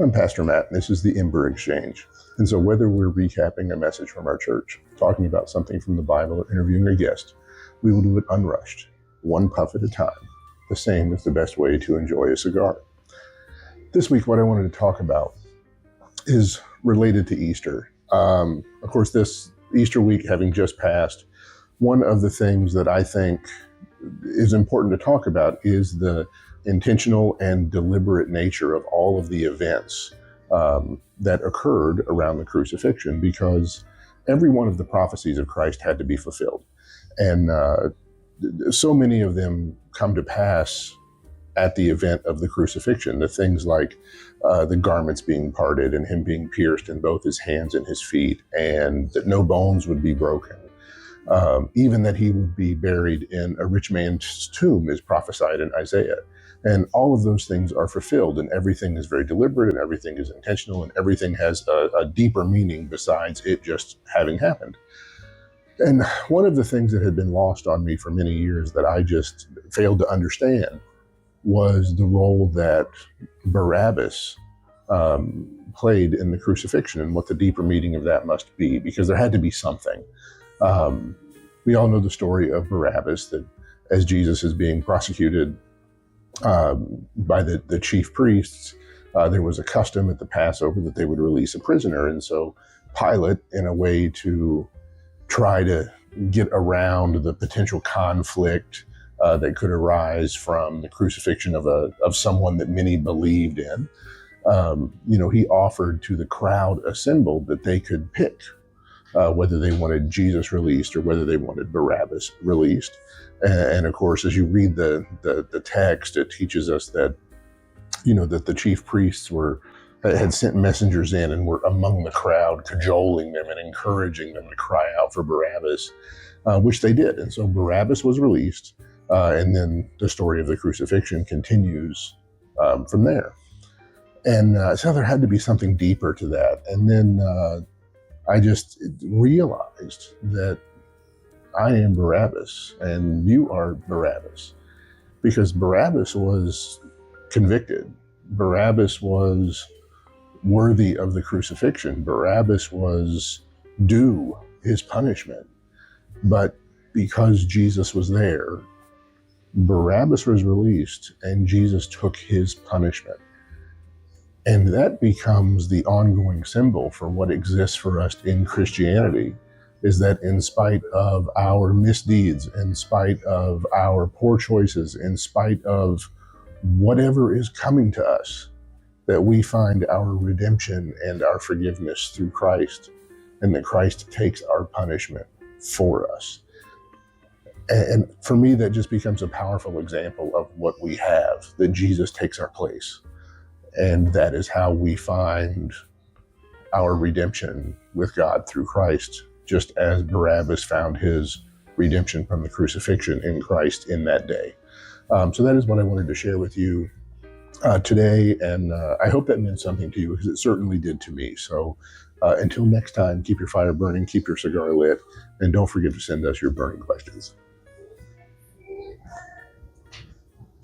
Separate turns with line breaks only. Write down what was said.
I'm Pastor Matt, and this is the EMBER Exchange. And so whether we're recapping a message from our church, talking about something from the Bible, or interviewing a guest, we will do it unrushed, one puff at a time. The same is the best way to enjoy a cigar. This week, what I wanted to talk about is related to Easter. Of course, this Easter week having just passed, one of the things that I think is important to talk about is the intentional and deliberate nature of all of the events that occurred around the crucifixion, because every one of the prophecies of Christ had to be fulfilled. And so many of them come to pass at the event of the crucifixion. The things like the garments being parted and him being pierced in both his hands and his feet, and that no bones would be broken. Even that he would be buried in a rich man's tomb is prophesied in Isaiah. And all of those things are fulfilled, and everything is very deliberate, and everything is intentional, and everything has a deeper meaning besides it just having happened. And one of the things that had been lost on me for many years that I just failed to understand was the role that Barabbas played in the crucifixion, and what the deeper meaning of that must be, because there had to be something. We all know the story of Barabbas, that as Jesus is being prosecuted by the chief priests, there was a custom at the Passover that they would release a prisoner. And so Pilate, in a way to try to get around the potential conflict that could arise from the crucifixion of someone that many believed in, he offered to the crowd assembled that they could pick whether they wanted Jesus released or whether they wanted Barabbas released. And of course, as you read the text, it teaches us that, that the chief priests had sent messengers in and were among the crowd, cajoling them and encouraging them to cry out for Barabbas, which they did. And so Barabbas was released, and then the story of the crucifixion continues from there. And so there had to be something deeper to that. And then I just realized that I am Barabbas and you are Barabbas, because Barabbas was convicted. Barabbas was worthy of the crucifixion. Barabbas was due his punishment. But because Jesus was there, Barabbas was released and Jesus took his punishment. And that becomes the ongoing symbol for what exists for us in Christianity, is that in spite of our misdeeds, in spite of our poor choices, in spite of whatever is coming to us, that we find our redemption and our forgiveness through Christ, and that Christ takes our punishment for us. And for me, that just becomes a powerful example of what we have, that Jesus takes our place. And that is how we find our redemption with God through Christ, just as Barabbas found his redemption from the crucifixion in Christ in that day. So that is what I wanted to share with you today. And I hope that meant something to you, because it certainly did to me. So until next time, keep your fire burning, keep your cigar lit, and don't forget to send us your burning questions.